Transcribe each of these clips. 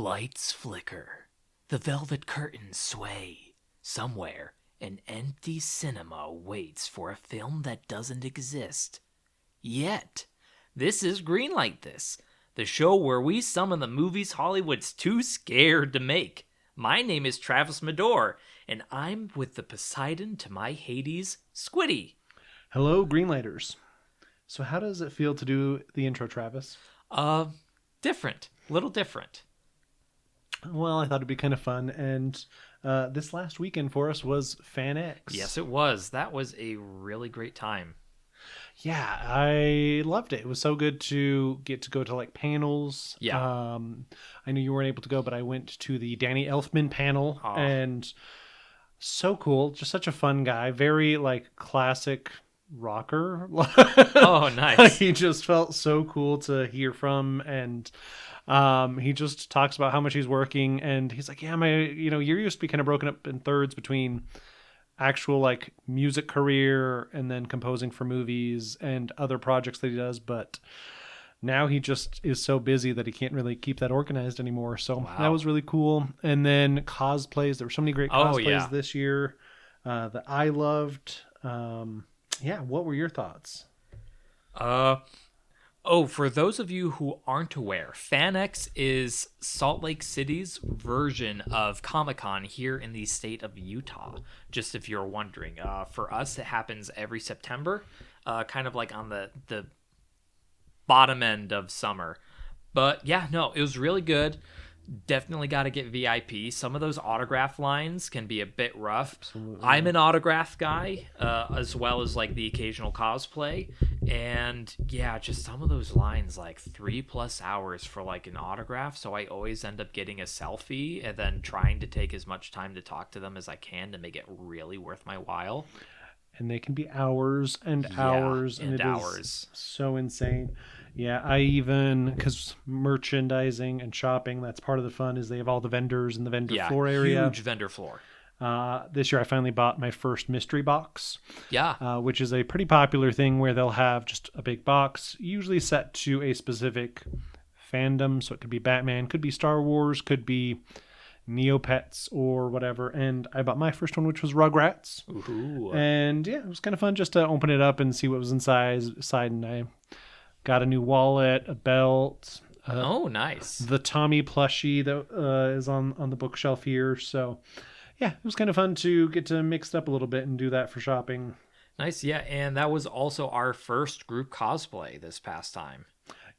Lights flicker. The velvet curtains sway. Somewhere, an empty cinema waits for a film that doesn't exist. Yet, this is Greenlight This, the show where we summon the movies Hollywood's too scared to make. My name is Travis Medor, and I'm with the Poseidon to my Hades, Squiddy. Hello, Greenlighters. So how does it feel to do the intro, Travis? Different. A little different. Well, I thought it'd be kind of fun, and this last weekend for us was Fan X. Yes, it was. That was a really great time. Yeah, I loved it. It was so good to get to go to like panels. Yeah. I knew you weren't able to go, but I went to the Danny Elfman panel, and so cool. Just such a fun guy. Very like classic rocker. Oh, nice. He just felt so cool to hear from, and he just talks about how much he's working, and he's like, yeah, my year used to be kind of broken up in thirds between actual like music career and then composing for movies and other projects that he does, but now he just is so busy that he can't really keep that organized anymore. So that was really cool. And then cosplays, there were so many great cosplays this year that I loved. What were your thoughts? For those of you who aren't aware, FanX is Salt Lake City's version of Comic-Con here in the state of Utah, just if you're wondering. For us, it happens every September, kind of like on the bottom end of summer. But yeah, no, it was really good. Definitely got to get VIP. Some of those autograph lines can be a bit rough. Absolutely. I'm an autograph guy, as well as like the occasional cosplay. And yeah, just some of those lines, like 3+ hours for like an autograph. So I always end up getting a selfie and then trying to take as much time to talk to them as I can to make it really worth my while. And they can be hours and hours and hours. Is so insane. Yeah, I even, because merchandising and shopping, that's part of the fun, is they have all the vendors in the vendor floor area. Huge vendor floor. This year I finally bought my first mystery box. Yeah. Which is a pretty popular thing where they'll have just a big box, usually set to a specific fandom. So it could be Batman, could be Star Wars, could be Neopets or whatever. And I bought my first one, which was Rugrats. Ooh. And yeah, it was kind of fun just to open it up and see what was inside. And I got a new wallet, a belt. Nice. The Tommy plushie that is on the bookshelf here. So yeah, it was kind of fun to get to mix it up a little bit and do that for shopping. Nice, yeah. And that was also our first group cosplay this past time.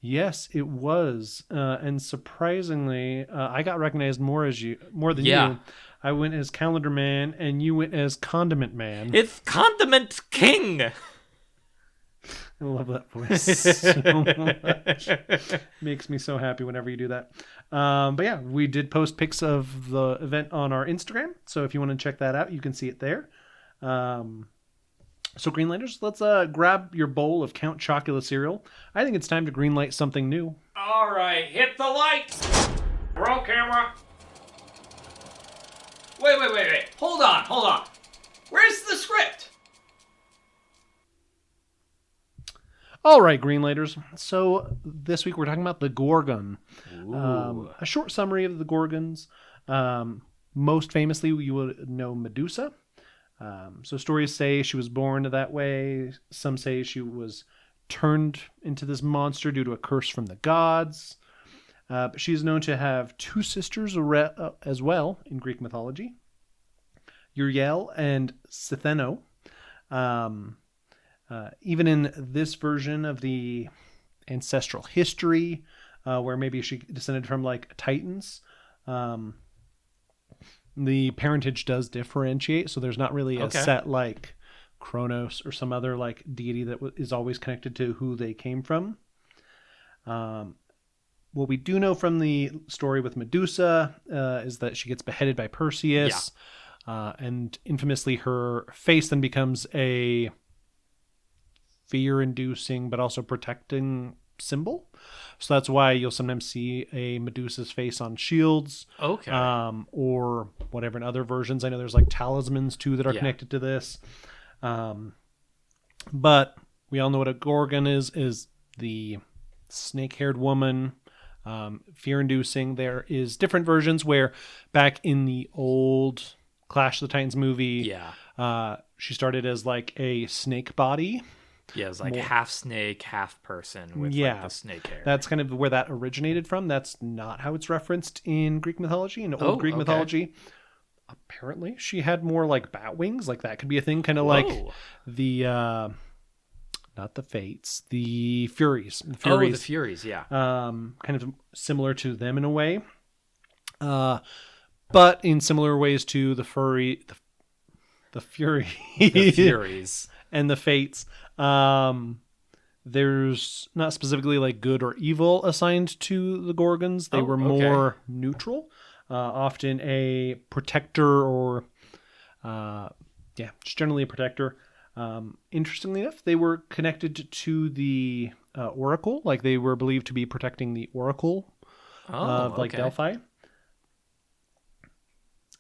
Yes, it was. And surprisingly, I got recognized more than you. I went as Calendar Man and you went as Condiment Man. It's Condiment King! I love that voice so much. Makes me so happy whenever you do that. But yeah, we did post pics of the event on our Instagram. So if you want to check that out, you can see it there. So Greenlighters, let's grab your bowl of Count Chocula cereal. I think it's time to greenlight something new. All right, hit the lights. Roll camera. Wait. Hold on. Where's the script? All right, Greenlighters. So this week we're talking about the Gorgon. A short summary of the Gorgons. Most famously, you would know Medusa. So stories say she was born that way. Some say she was turned into this monster due to a curse from the gods. But she's known to have two sisters as well in Greek mythology, Uriel and Sitheno. Even in this version of the ancestral history, where maybe she descended from like Titans, the parentage does differentiate. So there's not really a set like Kronos or some other like deity that is always connected to who they came from. What we do know from the story with Medusa is that she gets beheaded by Perceus, and infamously her face then becomes a fear-inducing but also protecting symbol. So that's why you'll sometimes see a Medusa's face on shields. Okay. Or whatever in other versions. I know there's like talismans too that are connected to this. But we all know what a Gorgon is the snake-haired woman fear-inducing. There is different versions where back in the old Clash of the Titans movie, she started as like a snake body. Yeah, it was like half snake, half person with like the snake hair. That's kind of where that originated from. That's not how it's referenced in Greek mythology. In old Greek mythology, apparently she had more like bat wings. Like that could be a thing, kind of like the not the Fates, the Furies. The Furies, yeah. Kind of similar to them in a way. But in similar ways to the Furies. The Furies and the Fates. There's not specifically like good or evil assigned to the Gorgons. They were more neutral, often a protector or, just generally a protector. Interestingly enough, they were connected to the Oracle, like they were believed to be protecting the Oracle of like Delphi.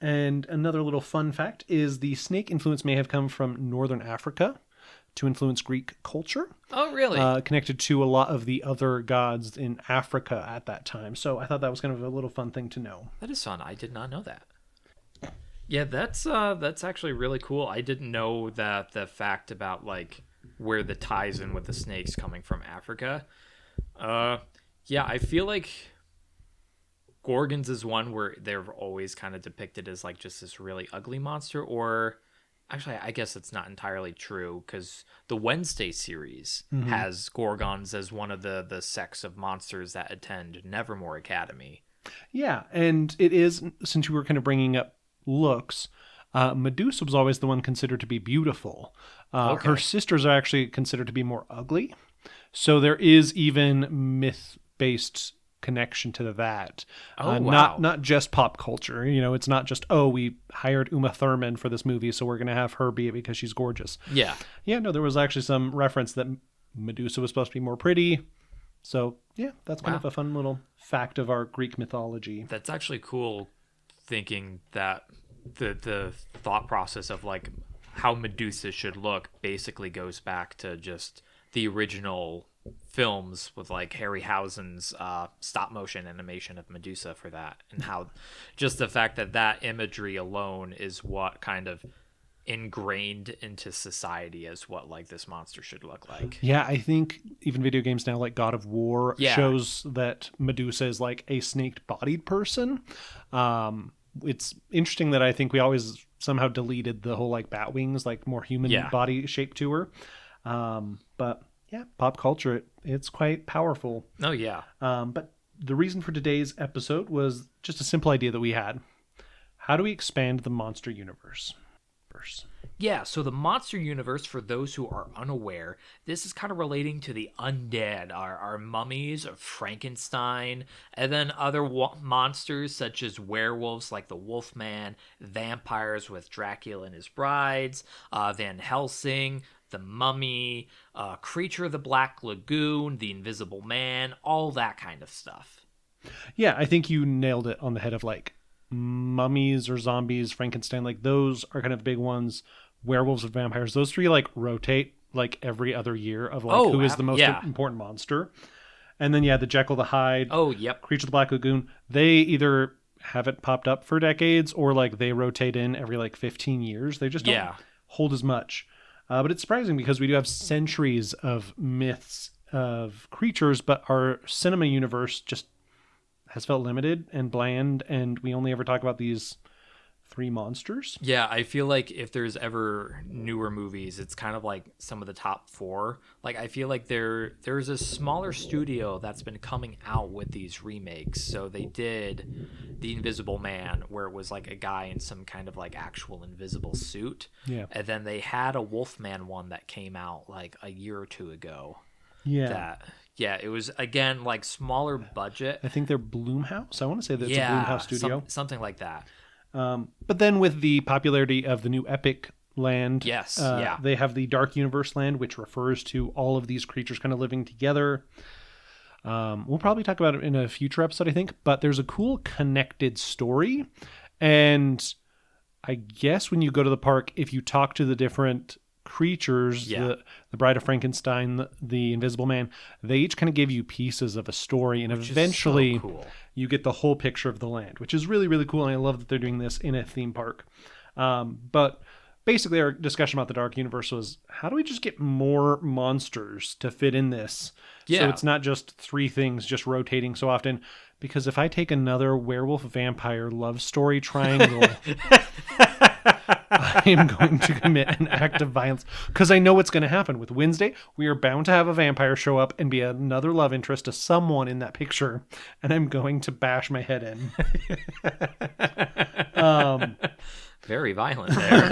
And another little fun fact is the snake influence may have come from Northern Africa to influence Greek culture. Oh, really? Connected to a lot of the other gods in Africa at that time. So I thought that was kind of a little fun thing to know. That is fun. I did not know that. Yeah, that's actually really cool. I didn't know that the fact about like where the ties in with the snakes coming from Africa. Yeah, I feel like Gorgons is one where they're always kind of depicted as like just this really ugly monster, or actually, I guess it's not entirely true because the Wednesday series has Gorgons as one of the sects of monsters that attend Nevermore Academy. Yeah, and it is, since you were kind of bringing up looks, Medusa was always the one considered to be beautiful. Her sisters are actually considered to be more ugly. So there is even myth-based connection to that. Not just pop culture. You know, it's not just, we hired Uma Thurman for this movie, so we're going to have her be it because she's gorgeous. Yeah. Yeah, no, there was actually some reference that Medusa was supposed to be more pretty. So, yeah, that's kind of a fun little fact of our Greek mythology. That's actually cool, thinking that the thought process of like how Medusa should look basically goes back to just the original films with like Harryhausen's stop motion animation of Medusa for that, and how just the fact that imagery alone is what kind of ingrained into society as what like this monster should look like. Yeah, I think even video games now like God of War shows that Medusa is like a snake-bodied person. It's interesting that I think we always somehow deleted the whole like bat wings, like more human body shape to her. But yeah, pop culture, it's quite powerful. Oh, yeah. But the reason for today's episode was just a simple idea that we had. How do we expand the monster universe? Yeah, so the monster universe, for those who are unaware, this is kind of relating to the undead, our mummies, Frankenstein, and then other monsters such as werewolves like the Wolfman, vampires with Dracula and his brides, Van Helsing, the Mummy, Creature of the Black Lagoon, the Invisible Man, all that kind of stuff. Yeah, I think you nailed it on the head of like mummies or zombies, Frankenstein, like those are kind of big ones. Werewolves and vampires, those three like rotate like every other year of like who is the most important monster. And then the Jekyll, the Hyde, Creature of the Black Lagoon, they either haven't popped up for decades or like they rotate in every like 15 years. They just don't hold as much. But it's surprising because we do have centuries of myths of creatures, but our cinema universe just has felt limited and bland, and we only ever talk about these three monsters. Yeah, I feel like if there's ever newer movies, it's kind of like some of the top four. Like, I feel like there's a smaller studio that's been coming out with these remakes. So they did The Invisible Man, where it was like a guy in some kind of like actual invisible suit. Yeah. And then they had a Wolfman one that came out like a year or two ago. Yeah. It was, again, like smaller budget. I think they're Blumhouse. I want to say that's a Blumhouse studio. Something like that. But then with the popularity of the new Epic land, they have the Dark Universe land, which refers to all of these creatures kind of living together. We'll probably talk about it in a future episode, I think, but there's a cool connected story. And I guess when you go to the park, if you talk to the different creatures, Yeah. the Bride of Frankenstein, the Invisible Man, they each kind of give you pieces of a story, and Which is eventually so cool. you get the whole picture of the land, which is really, really cool. And I love that they're doing this in a theme park. But basically, our discussion about the Dark Universe was, how do we just get more monsters to fit in this? Yeah. So it's not just three things just rotating so often. Because if I take another werewolf vampire love story triangle, I am going to commit an act of violence. Because I know what's going to happen. With Wednesday, we are bound to have a vampire show up and be another love interest to someone in that picture. And I'm going to bash my head in. Very violent there.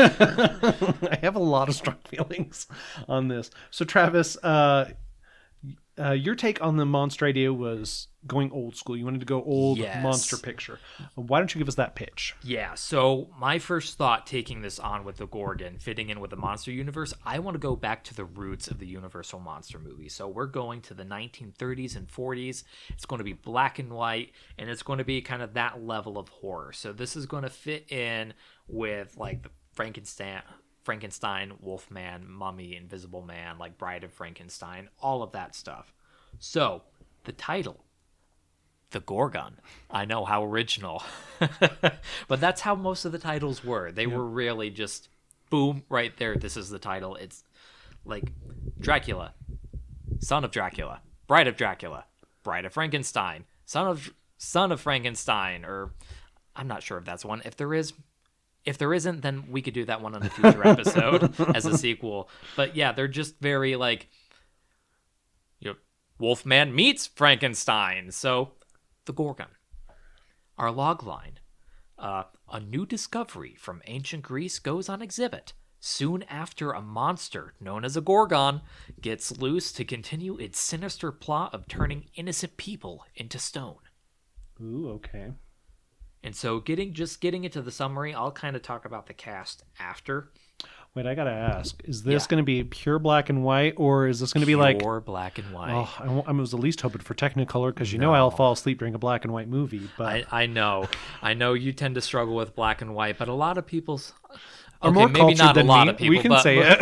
I have a lot of strong feelings on this. So Travis, your take on the monster idea was going old school. You wanted to go old Yes. monster picture. Why don't you give us that pitch? Yeah, so my first thought taking this on with the Gorgon, fitting in with the monster universe, I want to go back to the roots of the Universal Monster movie. So we're going to the 1930s and 40s. It's going to be black and white, and it's going to be kind of that level of horror. So this is going to fit in with like the Frankenstein, Wolfman, Mummy, Invisible Man, like Bride of Frankenstein, all of that stuff. So the title, The Gorgon. I know, how original. But that's how most of the titles were. They were really just, boom, right there. This is the title. It's like Dracula, Son of Dracula, Bride of Dracula, Bride of Frankenstein, Son of Frankenstein, or I'm not sure if that's one. If there isn't, then we could do that one on a future episode as a sequel. But yeah, they're just very like, Wolfman meets Frankenstein. So, the Gorgon. Our log line. A new discovery from ancient Greece goes on exhibit soon after a monster known as a Gorgon gets loose to continue its sinister plot of turning innocent people into stone. Ooh, okay. And so getting into the summary, I'll kind of talk about the cast after. Wait, I gotta ask: is this going to be pure black and white, or is this going to be like pure black and white? Oh, I was the least hoping for Technicolor because know I'll fall asleep during a black and white movie. But I know you tend to struggle with black and white, but a lot of people's are more maybe not a lot of people. We can say it.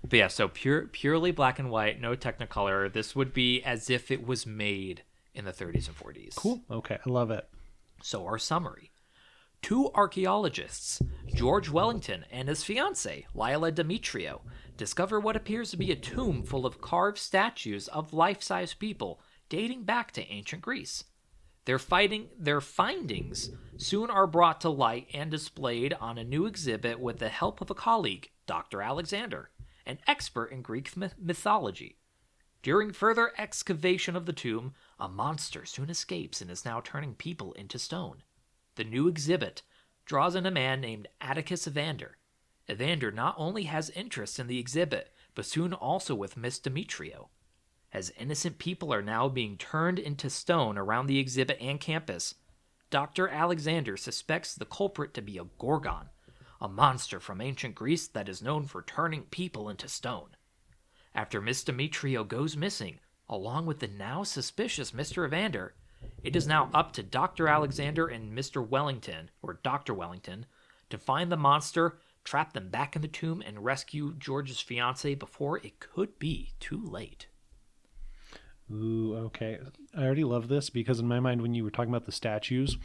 But yeah, so purely black and white, no Technicolor. This would be as if it was made in the 30s and 40s. Cool. Okay, I love it. So our summary. 2 archaeologists, George Wellington and his fiancée, Lila Demetrio, discover what appears to be a tomb full of carved statues of life-size people dating back to ancient Greece. Their findings soon are brought to light and displayed on a new exhibit with the help of a colleague, Dr. Alexander, an expert in Greek mythology. During further excavation of the tomb, a monster soon escapes and is now turning people into stone. The new exhibit draws in a man named Atticus Evander. Evander not only has interest in the exhibit, but soon also with Miss Demetrio. As innocent people are now being turned into stone around the exhibit and campus, Dr. Alexander suspects the culprit to be a Gorgon, a monster from ancient Greece that is known for turning people into stone. After Miss Demetrio goes missing, along with the now suspicious Mr. Evander, it is now up to Dr. Alexander and Mr. Wellington, or Dr. Wellington, to find the monster, trap them back in the tomb, and rescue George's fiancée before it could be too late. Ooh, okay. I already love this because in my mind, when you were talking about the statues,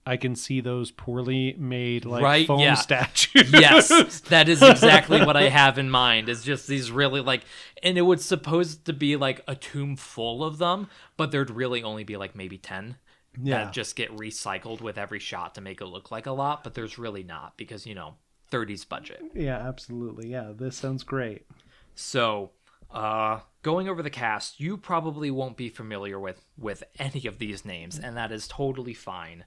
I can see those poorly made foam statues. Yes, that is exactly what I have in mind. It's just these really and it was supposed to be like a tomb full of them, but there'd really only be like maybe 10 that just get recycled with every shot to make it look like a lot, but there's really not because, 30s budget. Yeah, absolutely. Yeah, this sounds great. So, going over the cast, you probably won't be familiar with any of these names, and that is totally fine.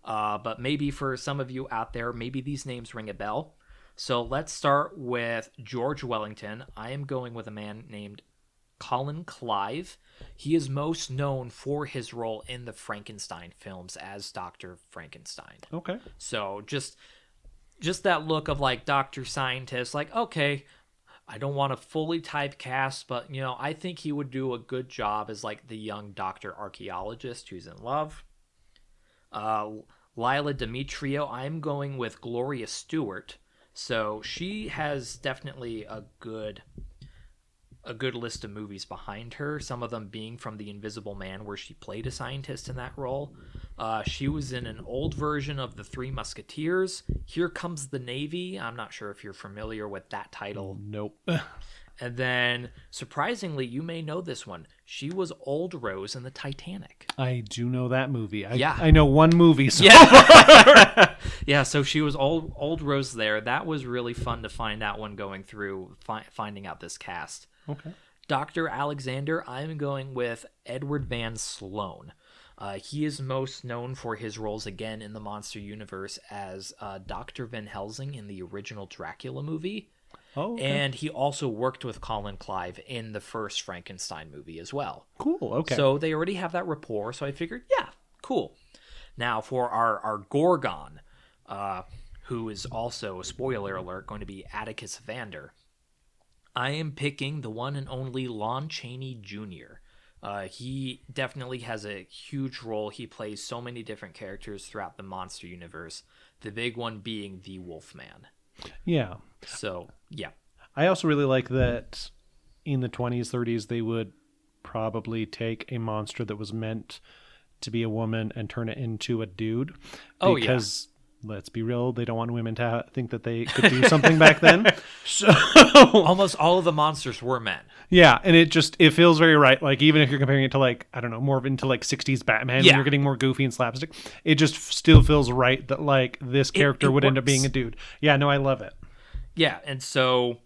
But maybe for some of you out there, maybe these names ring a bell. So let's start with George Wellington. I am going with a man named Colin Clive. He is most known for his role in the Frankenstein films as Dr. Frankenstein. Okay. So just that look of Dr. Scientist, okay, I don't want to fully typecast, but I think he would do a good job as the young Dr. Archaeologist who's in love. Lila Demetrio, I'm going with Gloria Stewart. So she has definitely a good list of movies behind her, some of them being from The Invisible Man, where she played a scientist in that role. She was in an old version of The Three Musketeers. Here Comes the Navy. I'm not sure if you're familiar with that title. Nope. And then, surprisingly, you may know this one. She was Old Rose in the Titanic. I do know that movie. Yeah. I know one movie. So. Yeah. Yeah, so she was old Rose there. That was really fun to find out when going through, finding out this cast. Okay. Dr. Alexander, I'm going with Edward Van Sloan. He is most known for his roles again in the Monster Universe as Dr. Van Helsing in the original Dracula movie. Oh, okay. And he also worked with Colin Clive in the first Frankenstein movie as well. Cool, okay. So they already have that rapport, so I figured, yeah, cool. Now for our Gorgon, who is also, spoiler alert, going to be Atticus Vander. I am picking the one and only Lon Chaney Jr. He definitely has a huge role. He plays so many different characters throughout the Monster Universe, the big one being the Wolfman. Yeah. So, yeah. I also really like that in the 20s, 30s, they would probably take a monster that was meant to be a woman and turn it into a dude. Because, let's be real, they don't want women to think that they could do something back then. So almost all of the monsters were men. Yeah, and it feels very right. Like, even if you're comparing it to, like, I don't know, more into like 60s Batman, when you're getting more goofy and slapstick, it just still feels right that like this character would end up being a dude. Yeah, no, I love it. Yeah, and so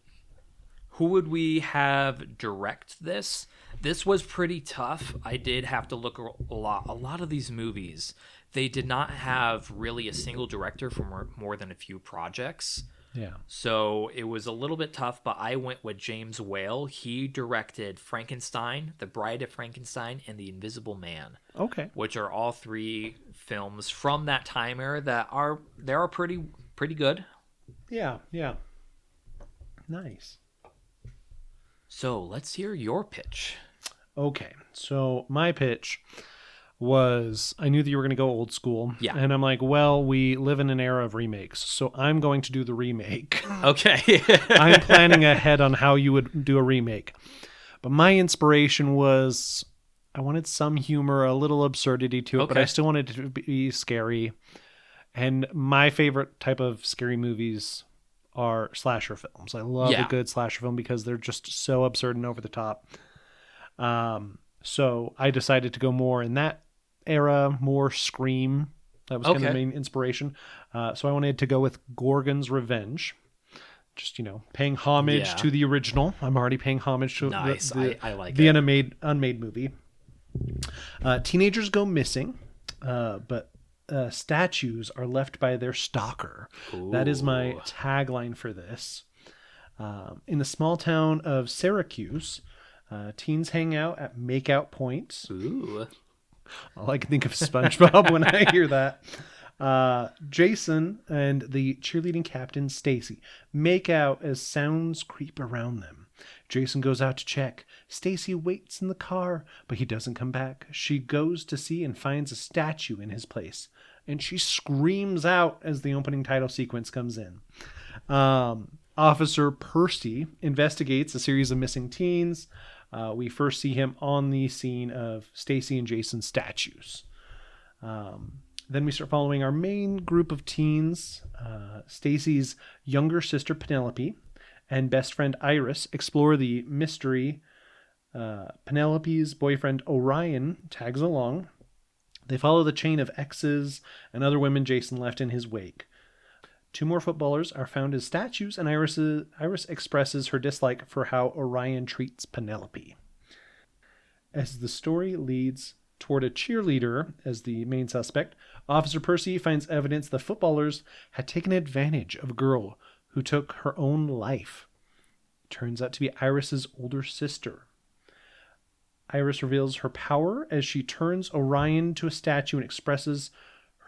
who would we have direct this? This was pretty tough. I did have to look a lot of these movies. They did not have really a single director for more than a few projects. Yeah. So it was a little bit tough, but I went with James Whale. He directed Frankenstein, The Bride of Frankenstein, and The Invisible Man. Okay. Which are all three films from that time era that are pretty good. Yeah, yeah. Nice. So let's hear your pitch. Okay, so my pitch was, I knew that you were going to go old school. Yeah. And I'm like, well, we live in an era of remakes, so I'm going to do the remake. Okay. I'm planning ahead on how you would do a remake. But my inspiration was, I wanted some humor, a little absurdity to it, but I still wanted it to be scary. And my favorite type of scary movies are slasher films. I love a good slasher film because they're just so absurd and over the top. So I decided to go more in that era, more Scream. That was kind of the main inspiration. So I wanted to go with Gorgon's Revenge. Just, paying homage to the original. I'm already paying homage to I like the it. unmade movie. Teenagers go missing, but statues are left by their stalker. Ooh. That is my tagline for this. In the small town of Syracuse, teens hang out at makeout points. Ooh. All I can think of is SpongeBob when I hear that. Jason and the cheerleading captain Stacy make out as sounds creep around them. Jason goes out to check. Stacy waits in the car, but he doesn't come back. She goes to see and finds a statue in his place, and she screams out as the opening title sequence comes in. Officer Percy investigates a series of missing teens. We first see him on the scene of Stacy and Jason's statues. Then we start following our main group of teens. Stacy's younger sister Penelope and best friend Iris explore the mystery. Penelope's boyfriend Orion tags along. They follow the chain of exes and other women Jason left in his wake. 2 more footballers are found as statues, and Iris expresses her dislike for how Orion treats Penelope. As the story leads toward a cheerleader as the main suspect, Officer Percy finds evidence the footballers had taken advantage of a girl who took her own life. It turns out to be Iris's older sister. Iris reveals her power as she turns Orion to a statue and expresses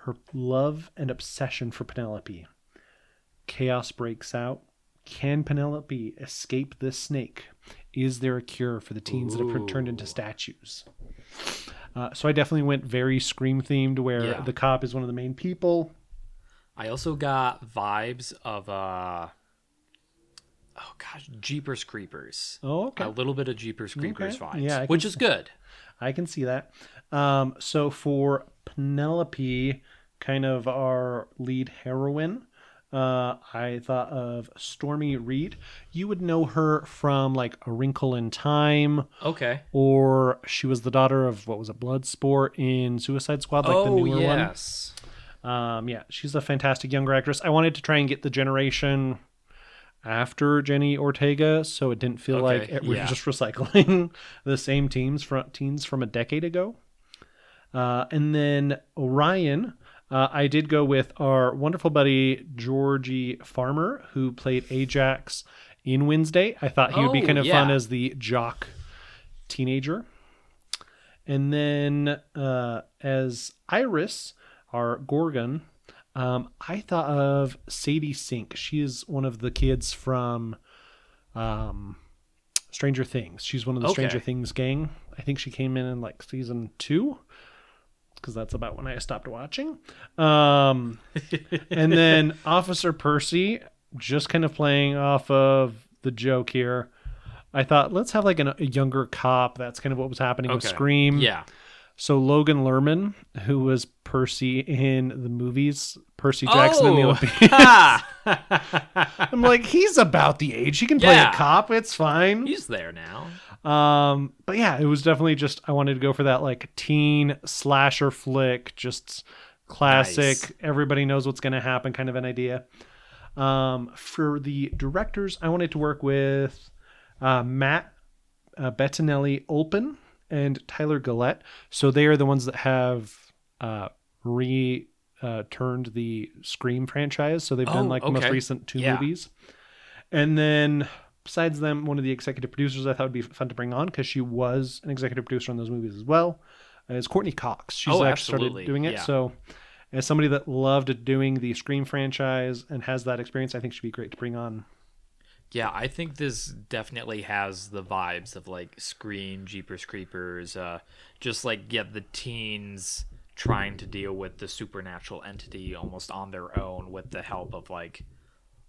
her love and obsession for Penelope. Chaos breaks out. Can Penelope escape this snake? Is there a cure for the teens that have turned into statues? So I definitely went very Scream themed, where the cop is one of the main people. I also got vibes of oh gosh, Jeepers Creepers. Oh, okay. A little bit of Jeepers Creepers Okay. vibes, Yeah, which is good. I can see that. So for Penelope, kind of our lead heroine, I thought of Stormy Reed. You would know her from like A Wrinkle in Time, Okay. or she was the daughter of what was it, Bloodsport in Suicide Squad, like the newer yes. one. Yeah, she's a fantastic younger actress. I wanted to try and get the generation after Jenny Ortega, so it didn't feel like we're just recycling the same teens from a decade ago. And then Orion, I did go with our wonderful buddy Georgie Farmer, who played Ajax in Wednesday. I thought he would be kind of fun as the jock teenager. And then as Iris, our Gorgon, I thought of Sadie Sink. She is one of the kids from Stranger Things. She's one of the Stranger Things gang. I think she came in like season 2, because that's about when I stopped watching. And then Officer Percy, just kind of playing off of the joke here. I thought, let's have like a younger cop. That's kind of what was happening with Scream. Yeah. So Logan Lerman, who was Percy in the movies, Percy Jackson and the Olympians. I'm like, he's about the age. He can play a cop. It's fine. He's there now. But yeah, it was definitely just, I wanted to go for that like teen slasher flick, just classic. Nice. Everybody knows what's going to happen kind of an idea. For the directors, I wanted to work with Matt Bettinelli Olpen and Tyler Gillette. So they are the ones that have returned the Scream franchise. So they've done like the most recent 2 movies. And then besides them, one of the executive producers I thought would be fun to bring on, because she was an executive producer on those movies as well, is Courtney Cox. She's actually started doing it. Yeah. So as somebody that loved doing the Scream franchise and has that experience, I think she'd be great to bring on. Yeah, I think this definitely has the vibes of like Scream, Jeepers Creepers, just like the teens trying to deal with the supernatural entity almost on their own with the help of like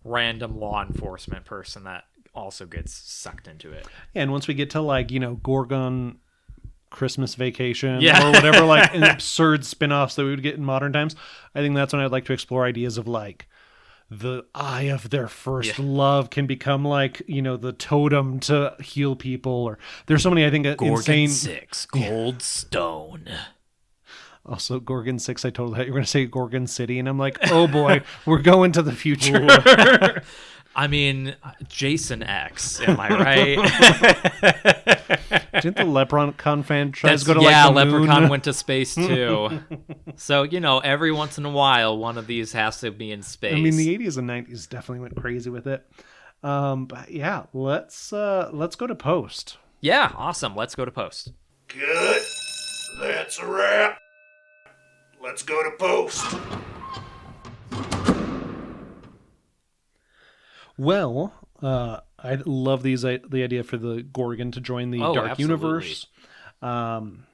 random law enforcement person that also gets sucked into it. Yeah, and once we get to like, Gorgon Christmas Vacation or whatever, like an absurd spin-offs that we would get in modern times, I think that's when I'd like to explore ideas of like the eye of their first love can become like, the totem to heal people, or there's so many, I think, Gorgon insane 6 Cold Stone. Also, Gorgon 6, I totally thought you were going to say Gorgon City, and I'm like, oh boy, we're going to the future. I mean, Jason X, am I right? Didn't the Leprechaun franchise go to like the Leprechaun moon? went to space too. So, every once in a while, one of these has to be in space. I mean, the 80s and 90s definitely went crazy with it. But yeah, let's go to post. Yeah, awesome. Let's go to post. Good. That's a wrap. Let's go to post. Well, I love the idea for the Gorgon to join the Dark Universe. I want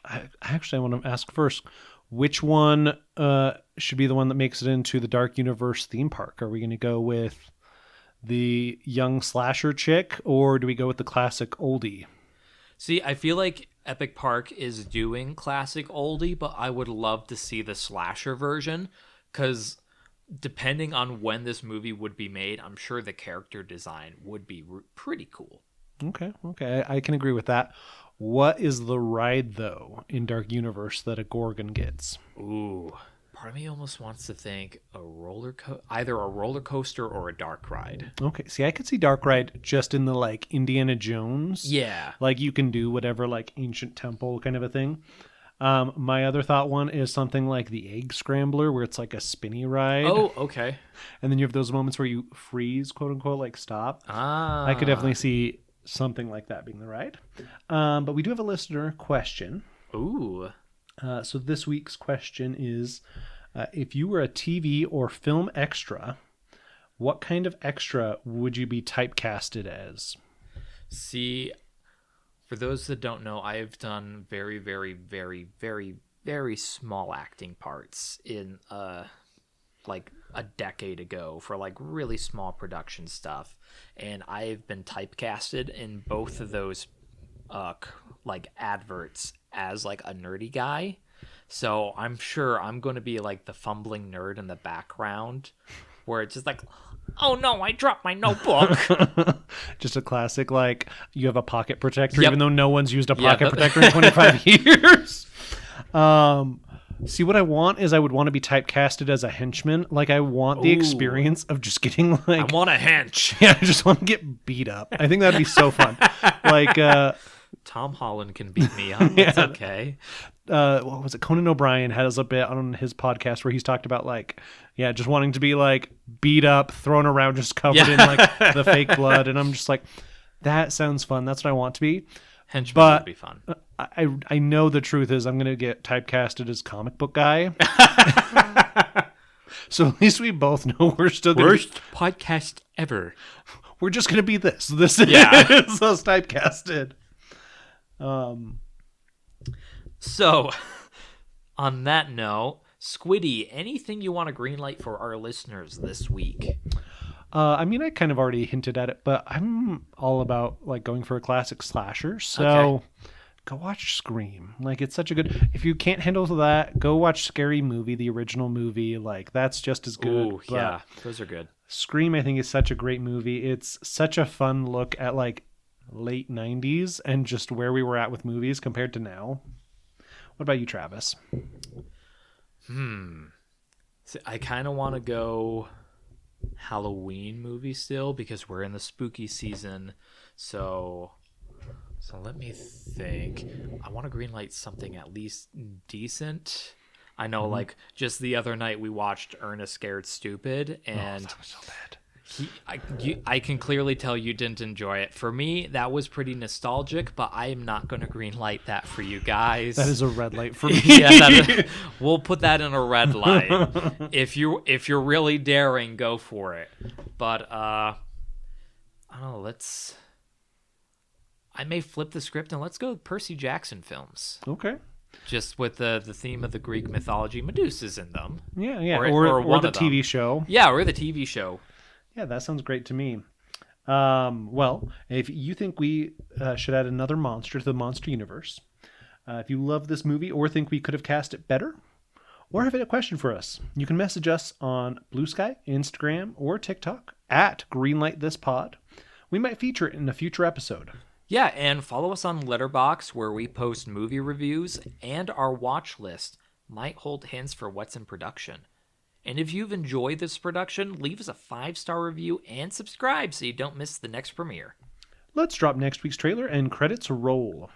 to ask first, which one should be the one that makes it into the Dark Universe theme park? Are we going to go with the young slasher chick, or do we go with the classic oldie? See, I feel like Epic Park is doing classic oldie, but I would love to see the slasher version, because depending on when this movie would be made, I'm sure the character design would be pretty cool. Okay, I can agree with that. What is the ride, though, in Dark Universe that a Gorgon gets? Ooh, part of me almost wants to think either a roller coaster or a dark ride. Okay, see, I could see dark ride just in the like Indiana Jones. Yeah, like you can do whatever, like ancient temple kind of a thing. My other thought one is something like the Egg Scrambler, where it's like a spinny ride. Oh, okay. And then you have those moments where you freeze, quote unquote, like stop. I could definitely see something like that being the ride. But we do have a listener question. Ooh. So this week's question is, if you were a TV or film extra, what kind of extra would you be typecasted as? See, for those that don't know, I have done very, very, very, very, very small acting parts in like a decade ago for like really small production stuff, and I've been typecasted in both of those like adverts as like a nerdy guy. So I'm sure I'm going to be like the fumbling nerd in the background where it's just like, oh no, I dropped my notebook. Just a classic, like, you have a pocket protector, Yep. even though no one's used a pocket protector in 25 years. See, what I want is I would want to be typecasted as a henchman. Like, I want the experience of just getting, like... I want a hench. Yeah, I just want to get beat up. I think that'd be so fun. Like, Tom Holland can beat me up. It's okay. what was it? Conan O'Brien has a bit on his podcast where he's talked about, like, yeah, just wanting to be, like, beat up, thrown around, just covered in, like, the fake blood. And I'm just like, that sounds fun. That's what I want to be. Henchman would be fun. I know the truth is I'm going to get typecasted as comic book guy. So at least we both know we're still going Worst podcast ever. We're just going to be this. This is us typecasted. So, on that note, Squiddy, anything you want to greenlight for our listeners this week? I mean, I kind of already hinted at it, but I'm all about like going for a classic slasher. So go watch Scream. Like, it's such a good... If you can't handle that, go watch Scary Movie, the original movie. Like, that's just as good. Ooh, yeah, those are good. Scream, I think, is such a great movie. It's such a fun look at like late 90s and just where we were at with movies compared to now. What about you, Travis? So I kind of want to go Halloween movie still because we're in the spooky season. So let me think. I want to greenlight something at least decent. I know, like, just the other night we watched Ernest Scared Stupid, and that was so bad. I can clearly tell you didn't enjoy it. For me, that was pretty nostalgic, but I am not going to greenlight that for you guys. That is a red light for me. We'll put that in a red light. If you're really daring, go for it. But I don't know. I may flip the script and let's go Percy Jackson films. Okay. Just with the theme of the Greek mythology, Medusa's in them. Yeah. Or Or the TV show. Yeah, or the TV show. Yeah, that sounds great to me. Well, if you think we should add another monster to the monster universe, if you love this movie or think we could have cast it better, or have a question for us, you can message us on Blusky, Instagram, or TikTok at Greenlight This Pod. We might feature it in a future episode. Yeah, and follow us on Letterbox where we post movie reviews, and our watch list might hold hints for what's in production. And if you've enjoyed this production, leave us a 5-star review and subscribe so you don't miss the next premiere. Let's drop next week's trailer and credits roll.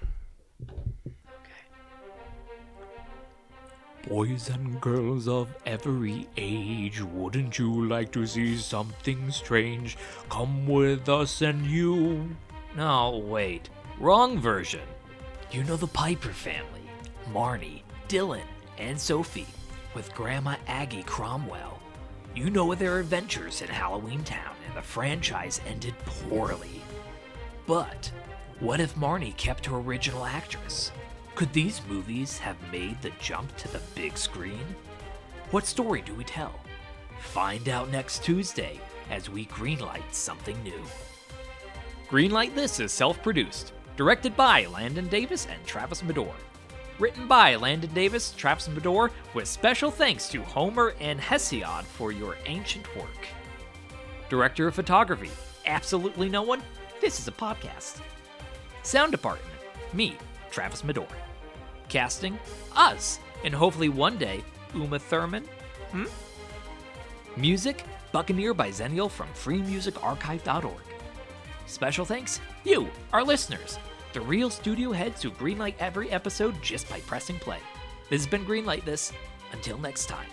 Boys and girls of every age, wouldn't you like to see something strange? Come with us and you... No, wait. Wrong version. You know the Piper family. Marnie, Dylan, and Sophie. With Grandma Aggie Cromwell. You know their adventures in Halloween Town, and the franchise ended poorly. But what if Marnie kept her original actress? Could these movies have made the jump to the big screen? What story do we tell? Find out next Tuesday as we greenlight something new. Greenlight This is self-produced, directed by Landon Davis and Travis Medor. Written by Landon Davis, Travis Medor, with special thanks to Homer and Hesiod for your ancient work. Director of photography, absolutely no one. This is a podcast. Sound department, me, Travis Medor. Casting, us, and hopefully one day, Uma Thurman. Music, Buccaneer by Zenial from freemusicarchive.org. Special thanks, you, our listeners, the real studio heads who greenlight every episode just by pressing play. This has been Greenlight This. Until next time.